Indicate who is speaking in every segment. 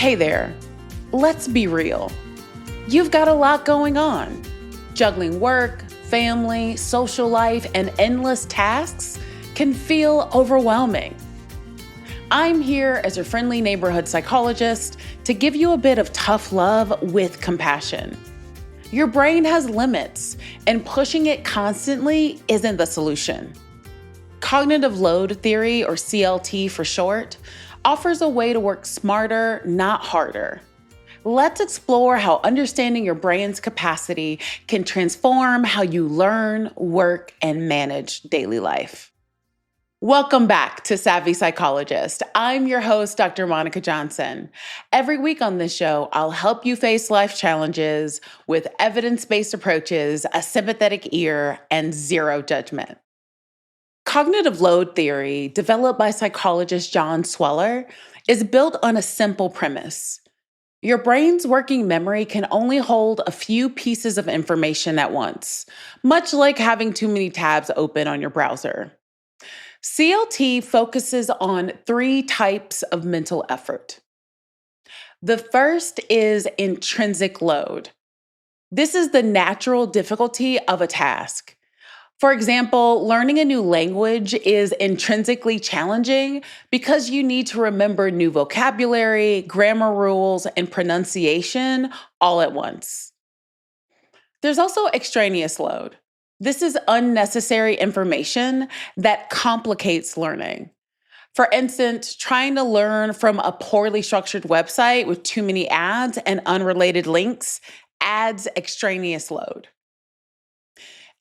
Speaker 1: Hey there, let's be real. You've got a lot going on. Juggling work, family, social life, and endless tasks can feel overwhelming. I'm here as your friendly neighborhood psychologist to give you a bit of tough love with compassion. Your brain has limits, and pushing it constantly isn't the solution. Cognitive load theory, or CLT for short, offers a way to work smarter, not harder. Let's explore how understanding your brain's capacity can transform how you learn, work, and manage daily life. Welcome back to Savvy Psychologist. I'm your host, Dr. Monica Johnson. Every week on this show, I'll help you face life challenges with evidence-based approaches, a sympathetic ear, and zero judgment. Cognitive load theory, developed by psychologist John Sweller, is built on a simple premise. Your brain's working memory can only hold a few pieces of information at once, much like having too many tabs open on your browser. CLT focuses on 3 types of mental effort. The first is intrinsic load. This is the natural difficulty of a task. For example, learning a new language is intrinsically challenging because you need to remember new vocabulary, grammar rules, and pronunciation all at once. There's also extraneous load. This is unnecessary information that complicates learning. For instance, trying to learn from a poorly structured website with too many ads and unrelated links adds extraneous load.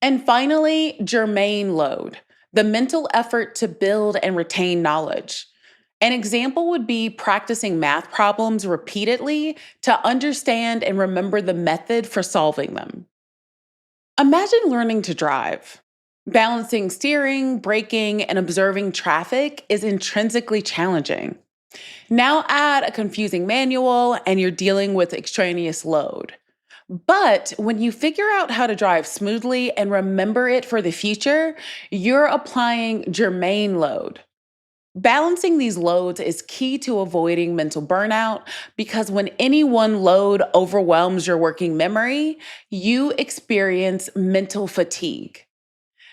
Speaker 1: And finally, germane load, the mental effort to build and retain knowledge. An example would be practicing math problems repeatedly to understand and remember the method for solving them. Imagine learning to drive. Balancing steering, braking, and observing traffic is intrinsically challenging. Now add a confusing manual and you're dealing with extraneous load. But when you figure out how to drive smoothly and remember it for the future, you're applying germane load. Balancing these loads is key to avoiding mental burnout because when any one load overwhelms your working memory, you experience mental fatigue.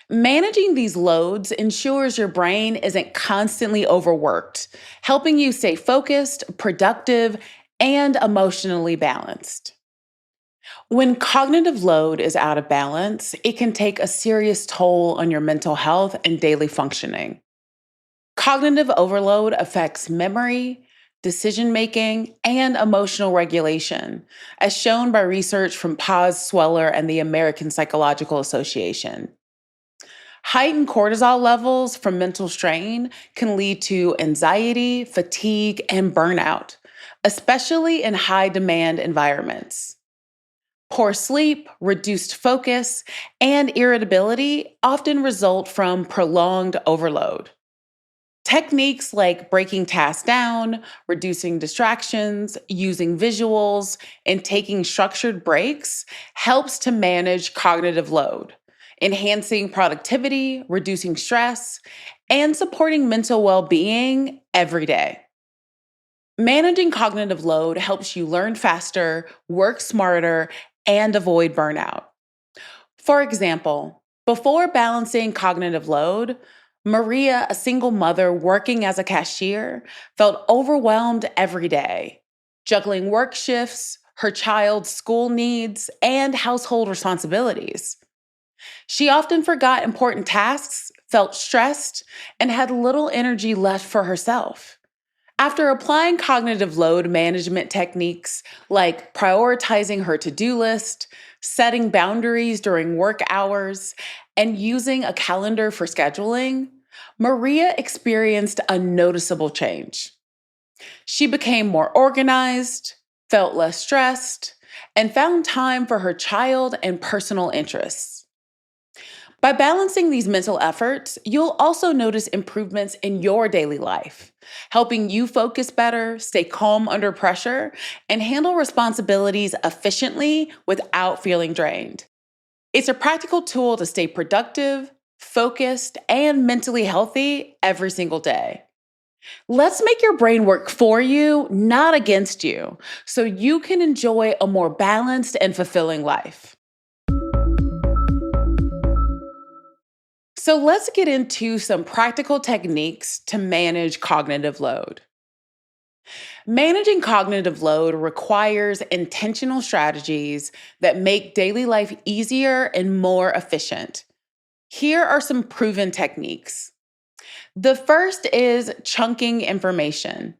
Speaker 1: Managing these loads ensures your brain isn't constantly overworked, helping you stay focused, productive, and emotionally balanced. When cognitive load is out of balance, it can take a serious toll on your mental health and daily functioning. Cognitive overload affects memory, decision-making, and emotional regulation, as shown by research from Paz, Sweller, and the American Psychological Association. Heightened cortisol levels from mental strain can lead to anxiety, fatigue, and burnout, especially in high-demand environments. Poor sleep, reduced focus, and irritability often result from prolonged overload. Techniques like breaking tasks down, reducing distractions, using visuals, and taking structured breaks helps to manage cognitive load, enhancing productivity, reducing stress, and supporting mental well-being every day. Managing cognitive load helps you learn faster, work smarter, and avoid burnout. For example, before balancing cognitive load, Maria, a single mother working as a cashier, felt overwhelmed every day, juggling work shifts, her child's school needs, and household responsibilities. She often forgot important tasks, felt stressed, and had little energy left for herself. After applying cognitive load management techniques like prioritizing her to-do list, setting boundaries during work hours, and using a calendar for scheduling, Maria experienced a noticeable change. She became more organized, felt less stressed, and found time for her child and personal interests. By balancing these mental efforts, you'll also notice improvements in your daily life, helping you focus better, stay calm under pressure, and handle responsibilities efficiently without feeling drained. It's a practical tool to stay productive, focused, and mentally healthy every single day. Let's make your brain work for you, not against you, so you can enjoy a more balanced and fulfilling life. So let's get into some practical techniques to manage cognitive load. Managing cognitive load requires intentional strategies that make daily life easier and more efficient. Here are some proven techniques. The first is chunking information.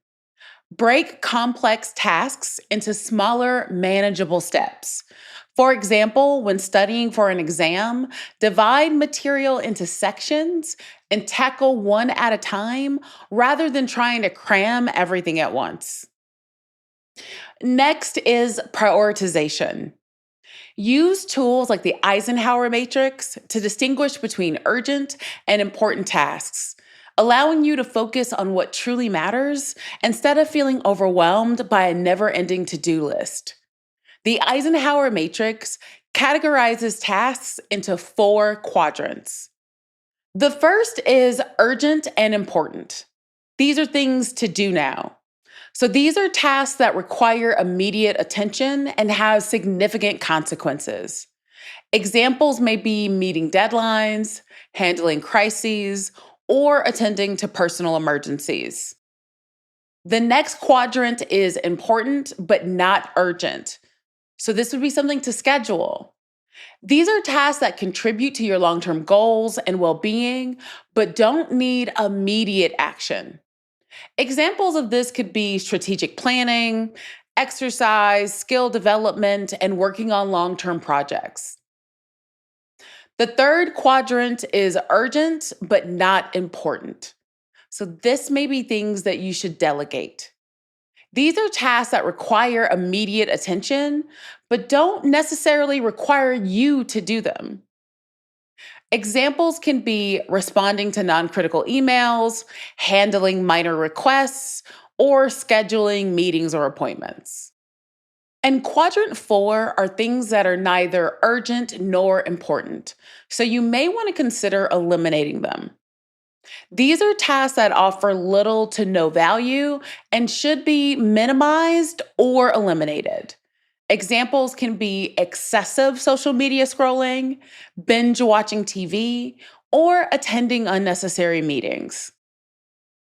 Speaker 1: Break complex tasks into smaller, manageable steps. For example, when studying for an exam, divide material into sections and tackle one at a time rather than trying to cram everything at once. Next is prioritization. Use tools like the Eisenhower matrix to distinguish between urgent and important tasks, allowing you to focus on what truly matters instead of feeling overwhelmed by a never ending to do list. The Eisenhower matrix categorizes tasks into 4 quadrants. The first is urgent and important. These are things to do now. So these are tasks that require immediate attention and have significant consequences. Examples may be meeting deadlines, handling crises, or attending to personal emergencies. The next quadrant is important but not urgent. So this would be something to schedule. These are tasks that contribute to your long-term goals and well-being, but don't need immediate action. Examples of this could be strategic planning, exercise, skill development, and working on long-term projects. The third quadrant is urgent but not important. So this may be things that you should delegate. These are tasks that require immediate attention, but don't necessarily require you to do them. Examples can be responding to non-critical emails, handling minor requests, or scheduling meetings or appointments. And quadrant 4 are things that are neither urgent nor important, so you may want to consider eliminating them. These are tasks that offer little to no value and should be minimized or eliminated. Examples can be excessive social media scrolling, binge watching TV, or attending unnecessary meetings.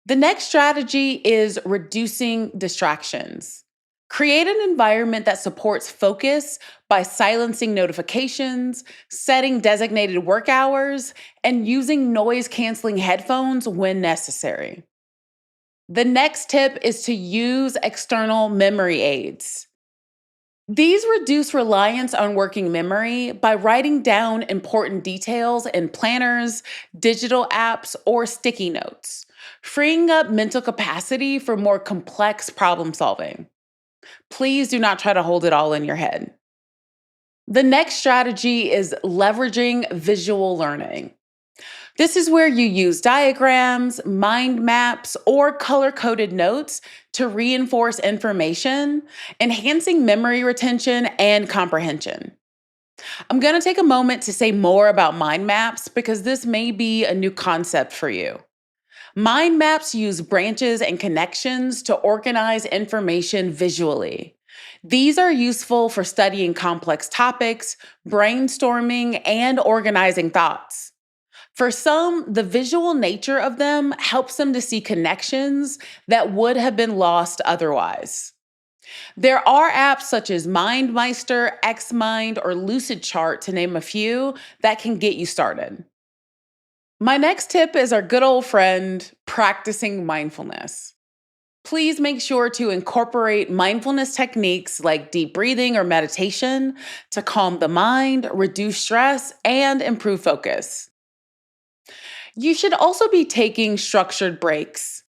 Speaker 1: The next strategy is reducing distractions. Create an environment that supports focus by silencing notifications, setting designated work hours, and using noise-canceling headphones when necessary. The next tip is to use external memory aids. These reduce reliance on working memory by writing down important details in planners, digital apps, or sticky notes, freeing up mental capacity for more complex problem solving. Please do not try to hold it all in your head. The next strategy is leveraging visual learning. This is where you use diagrams, mind maps, or color-coded notes to reinforce information, enhancing memory retention and comprehension. I'm going to take a moment to say more about mind maps because this may be a new concept for you. Mind maps use branches and connections to organize information visually. These are useful for studying complex topics, brainstorming, and organizing thoughts. For some, the visual nature of them helps them to see connections that would have been lost otherwise. There are apps such as MindMeister, XMind, or Lucidchart, to name a few, that can get you started. My next tip is our good old friend, practicing mindfulness. Please make sure to incorporate mindfulness techniques like deep breathing or meditation to calm the mind, reduce stress, and improve focus. You should also be taking structured breaks.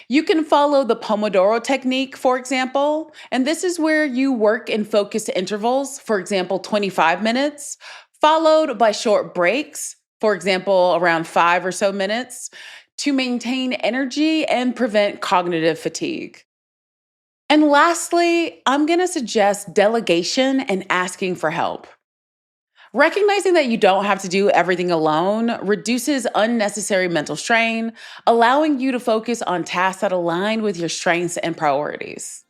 Speaker 1: You can follow the Pomodoro technique, for example, and this is where you work in focused intervals, for example, 25 minutes, followed by short breaks, for example, around 5 or so minutes, to maintain energy and prevent cognitive fatigue. And lastly, I'm going to suggest delegation and asking for help. Recognizing that you don't have to do everything alone reduces unnecessary mental strain, allowing you to focus on tasks that align with your strengths and priorities.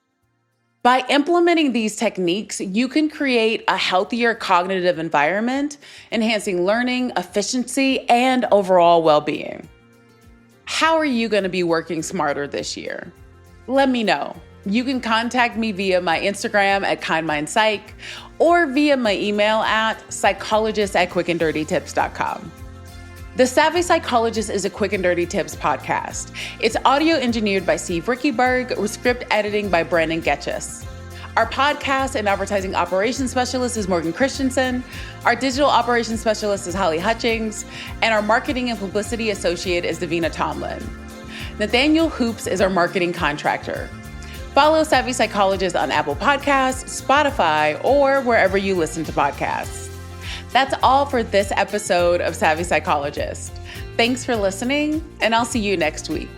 Speaker 1: By implementing these techniques, you can create a healthier cognitive environment, enhancing learning, efficiency, and overall well-being. How are you going to be working smarter this year? Let me know. You can contact me via my Instagram at KindMindPsych or via my email at psychologist@quickanddirtytips.com. The Savvy Psychologist is a Quick and Dirty Tips podcast. It's audio engineered by Steve Rickyberg with script editing by Brandon Getchus. Our podcast and advertising operations specialist is Morgan Christensen. Our digital operations specialist is Holly Hutchings. And our marketing and publicity associate is Davina Tomlin. Nathaniel Hoops is our marketing contractor. Follow Savvy Psychologist on Apple Podcasts, Spotify, or wherever you listen to podcasts. That's all for this episode of Savvy Psychologist. Thanks for listening, and I'll see you next week.